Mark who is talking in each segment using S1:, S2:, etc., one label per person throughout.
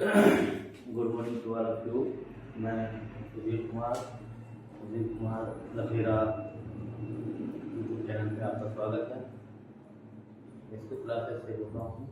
S1: Good morning to all of you. मैं Sudhir Kumar Lakhera YouTube channel पे आपका स्वागत है। इसको क्लासेस से बोल रहा हूँ।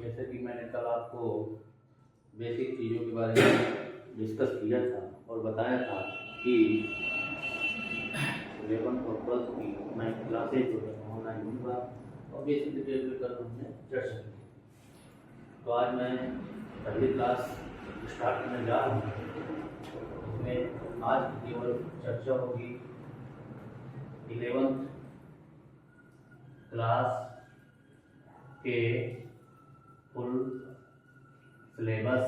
S1: जैसे कि मैंने कल आपको बेसिक चीज़ों के बारे में डिस्कस किया था और बताया था कि 11th और 12th की मैं क्लासेज जो है ऑनलाइन दूँगा और बेसिक डिटेल पर हमने चर्चा की। तो आज मैं पहली क्लास स्टार्ट करने जा रहा हूँ। इसमें आज केवल चर्चा होगी 11th क्लास के फुल सिलेबस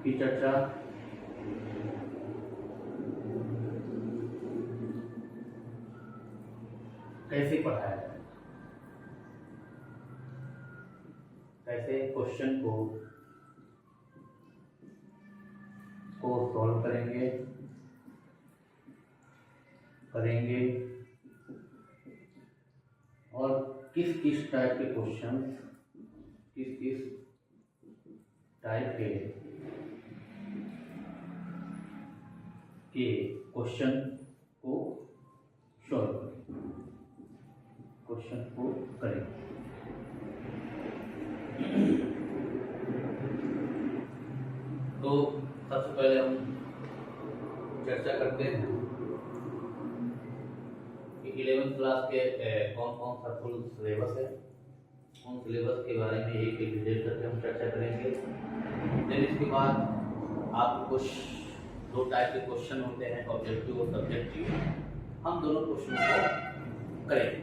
S1: की चर्चा, कैसे पढ़ाया जाए, कैसे क्वेश्चन को सॉल्व करेंगे और किस किस टाइप के क्वेश्चन क्वेश्चन को सॉल्व करेंगे। तो सबसे पहले हम चर्चा करते हैं कि 11th क्लास के कौन कौन सा फुल सिलेबस है। उन सिलेबस के बारे में एक डिटेल करके हम चर्चा करेंगे। फिर इसके बाद आप कुछ दो टाइप के क्वेश्चन होते हैं, ऑब्जेक्टिव और सब्जेक्टिव। हम दोनों क्वेश्चनों को करेंगे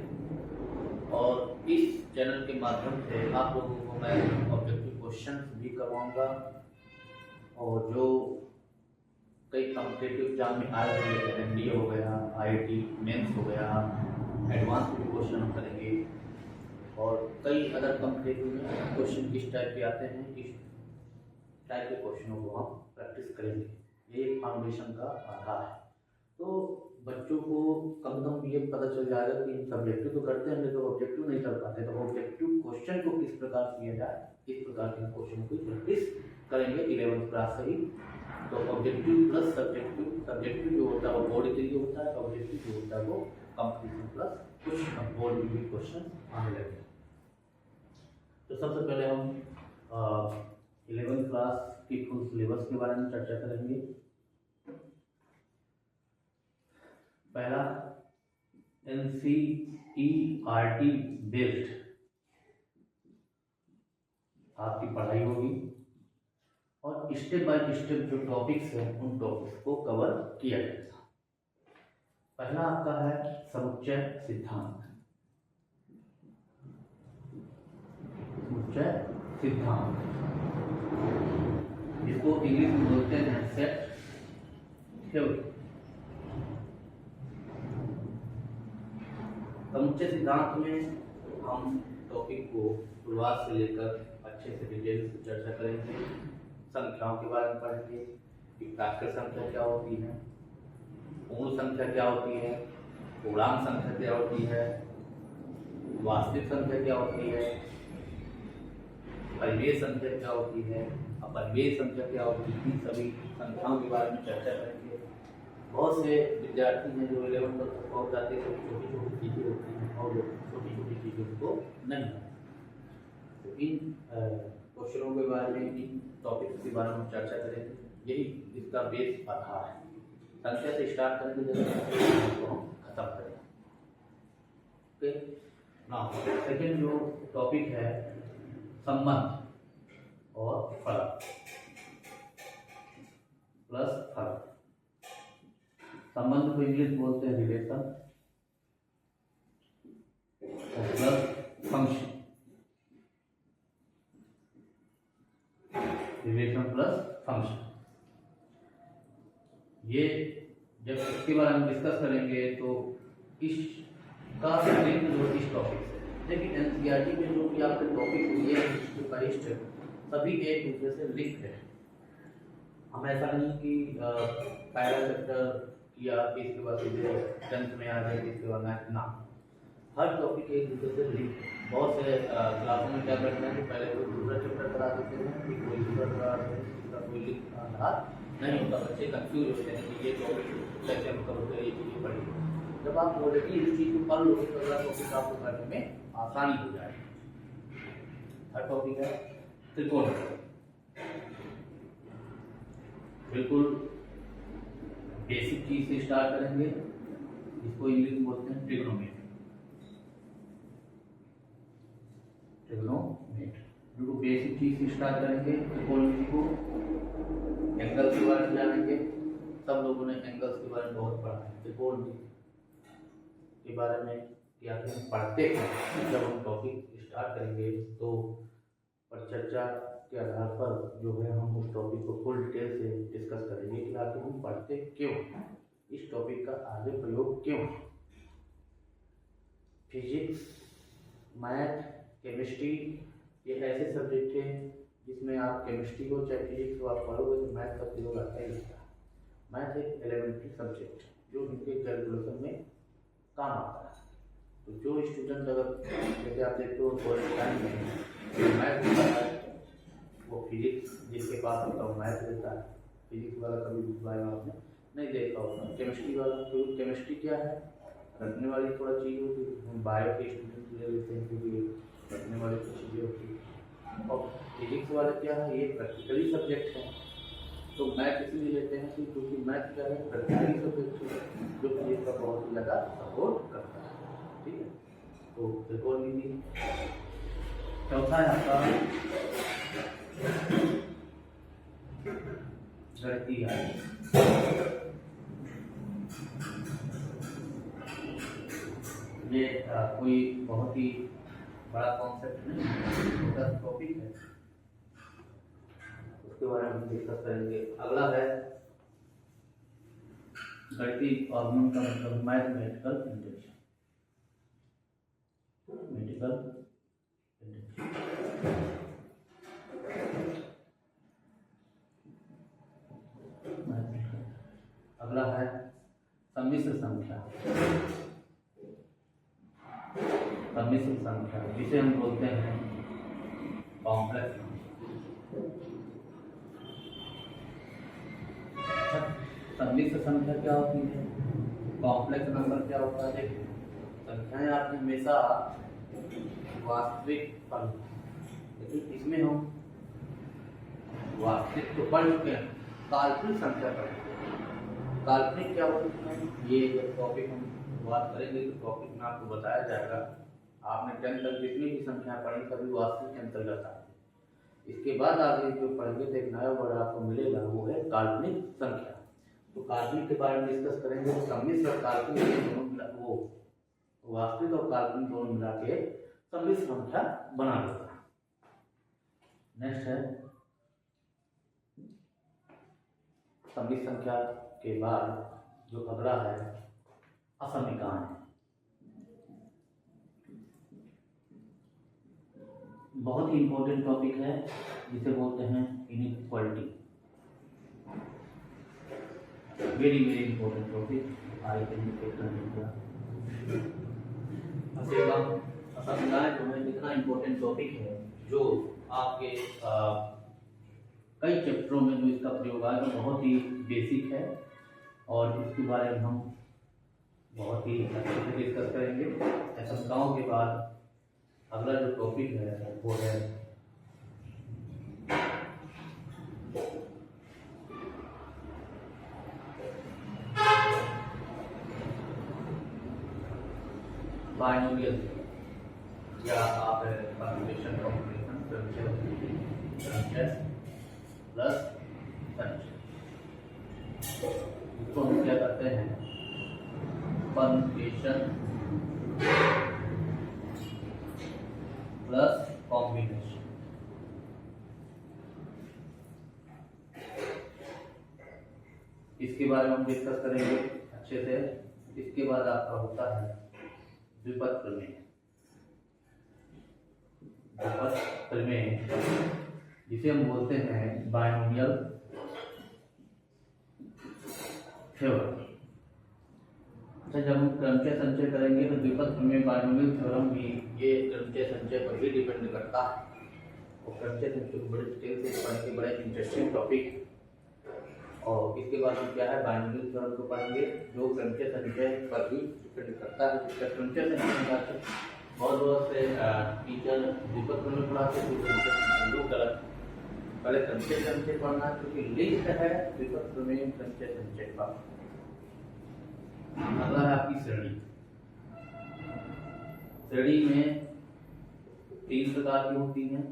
S1: और इस चैनल के माध्यम से आप लोगों को मैं ऑब्जेक्टिव क्वेश्चन भी करवाऊंगा और जो कई कॉम्पिटिटिव एग्जाम में आए हुए एनडीए हो गया, आईआईटी मेंस हो गया, एडवांस भी क्वेश्चन हम करेंगे और कई अदर कॉम्पिटिटिव में क्वेश्चन किस टाइप के आते हैं, किस टाइप के क्वेश्चनों को हम प्रैक्टिस करेंगे। ये एक फाउंडेशन का आधार है। तो बच्चों को कम से कम ये पता चल जाएगा कि सब्जेक्टिव तो करते हैं तो ऑब्जेक्टिव नहीं कर पाते, तो ऑब्जेक्टिव क्वेश्चन को किस प्रकार किया जाए, इस प्रकार के क्वेश्चन को प्रैक्टिस करेंगे 11th क्लास से ही। तो ऑब्जेक्टिव प्लस सब्जेक्टिव जो होता है वो बोर्ड के लिए होता है, ऑब्जेक्टिव जो होता है वो कंपटीशन प्लस कुछ बोर्ड में भी क्वेश्चन आने लगे। तो सबसे पहले हम 11th क्लास की फुल सिलेबस के बारे में चर्चा करेंगे। पहला NCERT बेस्ड आपकी पढ़ाई होगी और स्टेप बाय स्टेप जो टॉपिक्स हैं उन टॉपिक्स को कवर किया जाएगा। पहला आपका है समुच्चय सिद्धांत। जिसको इंग्लिश में बोलते हैं सेट थ्योरी। समुच्चय सिद्धांत में हम टॉपिक को शुरुआत से लेकर अच्छे से डिटेल से चर्चा करेंगे। संख्याओं के बारे में पढ़ेंगे कि प्राकृत संख्या क्या होती है, पूर्ण संख्या क्या होती है, पूर्णांक संख्या क्या होती है, वास्तविक संख्या क्या होती है, परिमेय संख्या क्या होती है, अपरिमेय संख्या क्या होती है। इन सभी संख्याओं के बारे में चर्चा करेंगे। बहुत से विद्यार्थी हैं जो 11th तक पहुँच जाते हैं, छोटी छोटी चीज़ें होती हैं और छोटी छोटी चीज़ों को नहीं होती। तो इन क्वेश्चनों के बारे में, इन टॉपिक्स के बारे में चर्चा करेंगे। यही इसका बेस आधार है। संख्या से स्टार्ट करेंगे जैसे तो हम खत्म करेंगे। ओके ना। सेकेंड जो टॉपिक है संबंध और फर्क प्लस फर्क। संबंध को इंग्लिश बोलते हैं relation plus function. Relation plus function, ये जब इसके बारे में डिस्कस करेंगे तो इसका लिंक जो इस टॉपिक से, लेकिन एनसीईआरटी में जो भी आपके टॉपिक दिए हैं सभी एक दूसरे से लिंक है। हम ऐसा नहीं कि पहला चैप्टर किया इसके बाद सीधे 10th में आ जाए इसके बाद ना। हर टॉपिक एक दूसरे से लिंक। बहुत से क्लासों में क्या करते हैं कि पहले कोई दूसरा चैप्टर करा देते हैं, फिर कोई दूसरा करा देते हैं, जिसका कोई लिंक आधार नहीं होता, बच्चे कंफ्यूज होते हैं कि ये टॉपिक कैसे हम करोगे, ये चीज़ें पढ़ेंगे। जब आप ऑलरेडी इस चीज़ को पढ़ लोगे तो अगला टॉपिक आपको करने में आसानी हो जाएगी। हर टॉपिक है त्रिकोण, बिल्कुल बेसिक चीज से स्टार्ट करेंगे, इसको इंग्लिश में बोलते हैं ट्रिग्नोमेट्री। बिल्कुल बेसिक चीज से स्टार्ट करेंगे, त्रिकोणमिति को, एंगल्स के बारे में जानेंगे। सब लोगों ने एंगल्स के बारे में बहुत पढ़ा है, त्रिकोणमिति के बारे में क्या हम पढ़ते हैं। जब हम टॉपिक स्टार्ट करेंगे तो परिचर्चा के आधार पर जो है हम उस टॉपिक को फुल डिटेल से डिस्कस करेंगे कि आखिर हम पढ़ते क्यों, इस टॉपिक का आगे प्रयोग क्यों। फिजिक्स, मैथ, केमिस्ट्री ये ऐसे सब्जेक्ट हैं जिसमें आप केमिस्ट्री को चाहे फिजिक्स को आप पढ़ोगे तो मैथ का प्रयोग आता ही रहता है। मैथ एक एलिमेंट्री सब्जेक्ट जो इनके कैलकुलेशन में काम आता है। तो जो स्टूडेंट अगर जैसे आप देखते हो कॉलेज टाइम में मैथ होता है, वो फिजिक्स जिसके पास होता है मैथ रहता है। फिजिक्स वाला कभी बारे में आपने नहीं देखा होगा। केमिस्ट्री वाला, तो केमिस्ट्री क्या है, रखने वाली थोड़ा चीज़ होती है, हम बायो के स्टूडेंट ले लेते हैं क्योंकि रखने वाली चीज़ें होती है। और फिजिक्स वाला क्या है, ये प्रैक्टिकली सब्जेक्ट है। तो मैथ इसलिए लेते हैं कि क्योंकि मैथ क्या है, प्रैक्टिकली सब्जेक्ट है जो फिजिक्स का बहुत ही ज़्यादा सपोर्ट करता है। ठीक है, तो त्रिकोणमिति। चौथा है आपका गणितीय आलेख। ये कोई बहुत ही बड़ा कॉन्सेप्ट नहीं, छोटा टॉपिक है, उसके बारे में हम डिस्कस करेंगे। अगला है गणितीय फॉर्मूला का मतलब मैथमेटिकल इंटेंशन। अगला है सम्मिश्र संख्या। सम्मिश्र संख्या जिसे हम बोलते हैं कॉम्प्लेक्स। सम्मिश्र संख्या क्या होती है, कॉम्प्लेक्स नंबर क्या होता है। संख्याएं आपने हमेशा वास्तविक पढ़, लेकिन इसमें हम वास्तविक तो पढ़ चुके हैं, काल्पनिक संख्या पढ़। काल्पनिक क्या होती है, ये जब टॉपिक हम बात करेंगे तो टॉपिक में आपको बताया जाएगा। आपने 10 तक जितनी भी संख्या पढ़ी सभी वास्तविक के अंतर्गत आती है। इसके बाद आगे जो पढ़ेंगे तो एक नया वर्ड आपको मिलेगा, वो है काल्पनिक संख्या। तो काल्पनिक के बारे में डिस्कस करेंगे। सम्मिश्र और काल्पनिक दोनों मिला, वो वास्तविक और काल्पनिक दोनों मिला के सम्मिश्र संख्या बना देता है। नेक्स्ट है सम्मिश्र संख्या के बाद जो अगला है असमीकरण। बहुत ही इंपॉर्टेंट टॉपिक है जिसे बोलते हैं inequality. Very very important topic. आई असमीकरण जो है इतना इंपॉर्टेंट टॉपिक है जो आपके कई चैप्टरों में जो इसका प्रयोग आएगा बहुत ही बेसिक है और इसके बारे में हम बहुत ही अच्छे से डिस्कस करेंगे। असमीकरणों के बाद अगला जो टॉपिक है वो है बाइनोमियल या आप परम्यूटेशन कॉम्बिनेशन प्लस इसको हम क्या करते हैं, परम्यूटेशन प्लस कॉम्बिनेशन। इसके बारे में हम डिस्कस करेंगे अच्छे से। इसके बाद आपका होता है द्विपद प्रमेय। द्विपद प्रमेय जिसे हम बोलते हैं बाइनोमियल थ्योरम। अच्छा, जब हम क्रमचय संचय करेंगे तो द्विपद प्रमेय बाइनोमियल थ्योरम भी ये क्रमचय संचय पर ही डिपेंड करता है। और क्रमचय संचय को बड़े डिटेल से पढ़ेंगे, बड़ा इंटरेस्टिंग टॉपिक। और इसके बाद हम क्या है बाइनोमियल थ्योरम को पढ़ेंगे जो क्रमचय संचय पर भी डिपेंड करता है। इसका क्रमचय संचय बहुत से टीचर द्विपद प्रमेय पढ़ाते हैं, गलत। पहले क्रमचय संचय पढ़ना है क्योंकि लिंक है द्विपद प्रमेय क्रमचय संचय का। अगला है आपकी श्रेणी। श्रेणी में 3 प्रकार की होती हैं,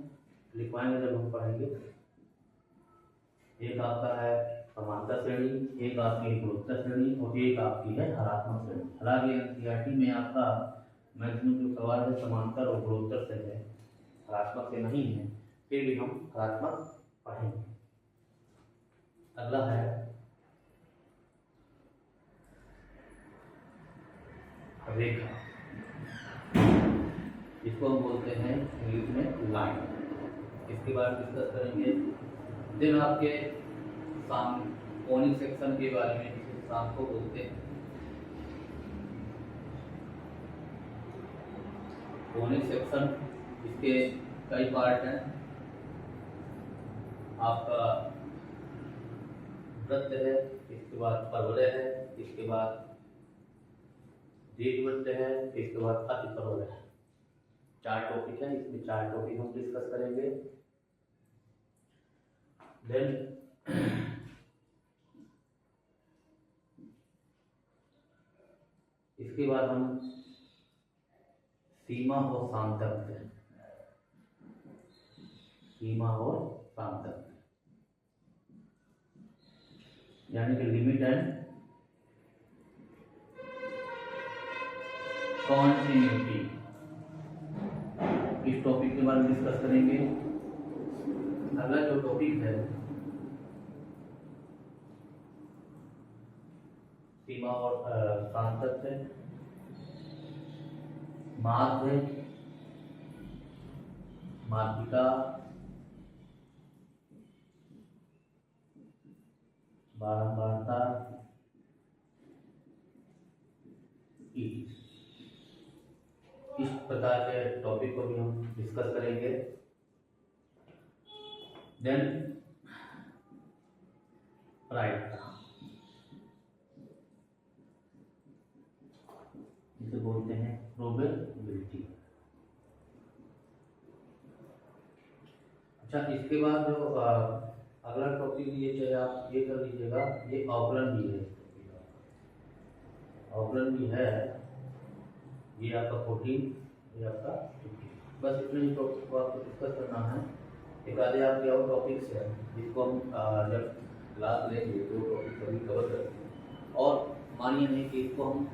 S1: लिखवाएंगे जब हम पढ़ेंगे। एक आपका है समांतर श्रेणी, एक आपकी गुणोत्तर श्रेणी और एक आपकी है हरात्मक श्रेणी। हालांकि एनसीईआरटी में आपका मैक्सिमम जो सवाल है समांतर और गुणोत्तर से है, हरात्मक से नहीं है, फिर भी हम हरात्मक पढ़ेंगे। अगला है रेखा, इसको हम बोलते हैं इंग्लिश में लाइन। इसके बारे में डिस्कस करेंगे। देन आपके कोनिक सेक्शन के बारे में, जिसे शाम को बोलते हैं कोनिक सेक्शन। इसके कई पार्ट हैं। आपका वृत्त है, इसके बाद परवलय है, इसके बाद दीर्घवृत्त है, इसके बाद अतिपरवलय है। 4 टॉपिक है, इसमें 4 टॉपिक हम डिस्कस करेंगे। देन इसके बाद हम सीमा और सामतत्व, सीमा और सामतत्व यानी कि लिमिट एंड कॉन्टिन्यूटी, इस टॉपिक के बारे में डिस्कस करेंगे। अगला जो टॉपिक है सीमा और सामतत्व, माध्य, माध्यिका, बारंबारता, इस प्रकार के टॉपिक को भी हम डिस्कस करेंगे। देन प्रायिकता, इसे बोलते हैं प्रोबेबिलिटी। अच्छा, इसके बाद जो अगला टॉपिक ये चाहे आप ये कर लीजिएगा, ये अवकलन भी है। अवकलन भी है, ये आपका 14, ये आपका 15। बस इतने ही टॉपिक को आपको डिस्कस करना है। एक आधे आपके और टॉपिक्स हैं जिसको हम जब क्लास लेंगे तो टॉपिक कभी कवर करते हैं। और मानिए नहीं कि इसको हम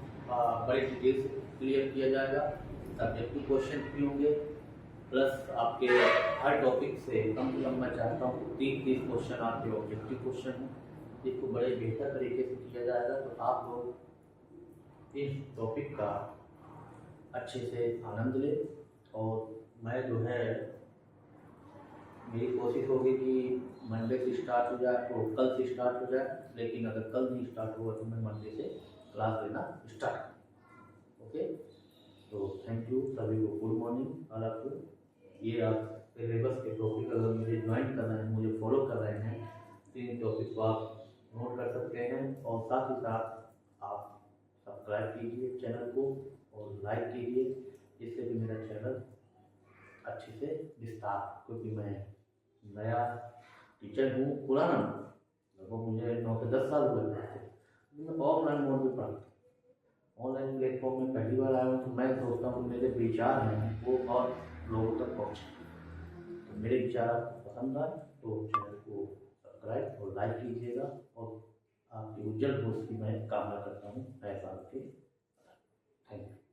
S1: बड़े डिटेल से क्लियर किया जाएगा। सब्जेक्टिव क्वेश्चन भी होंगे, प्लस आपके हर टॉपिक से कम मैं चाहता हूँ 30 क्वेश्चन आपके ऑब्जेक्टिव क्वेश्चन हैं, जिसको बड़े बेहतर तरीके से किया जाएगा। तो आप लोग इस टॉपिक का अच्छे से आनंद ले। और मैं जो है मेरी कोशिश होगी कि मंडे से स्टार्ट हो जाए, तो कल से स्टार्ट हो जाए। लेकिन अगर कल नहीं स्टार्ट हुआ तो मैं मंडे से क्लास लेना स्टार्ट करूँ। ओके, तो थैंक यू सभी को, गुड मॉर्निंग। और आपको ये आप सिलेबस के टॉपिक अगर मुझे ज्वाइन कर रहे हैं, मुझे फॉलो कर रहे हैं, तो इन टॉपिक को आप नोट कर सकते हैं। और साथ ही साथ आप सब्सक्राइब कीजिए चैनल को और लाइक कीजिए, जिससे कि मेरा चैनल अच्छे से विस्तार, क्योंकि मैं नया टीचर हूँ, पुराना लगभग मुझे 9 से 10 साल हुए थे। मैं ऑफलाइन मोड में पढ़ता हूँ, ऑनलाइन प्लेटफॉर्म में पहली बार आया हूँ। तो मैं सोचता हूँ मेरे विचार हैं वो और लोगों तक पहुँचे। तो मेरे विचार पसंद आए तो चैनल को सब्सक्राइब और लाइक कीजिएगा। और आपकी उज्जवल भविष्य की मैं कामना करता हूँ नए साल के। Thank you.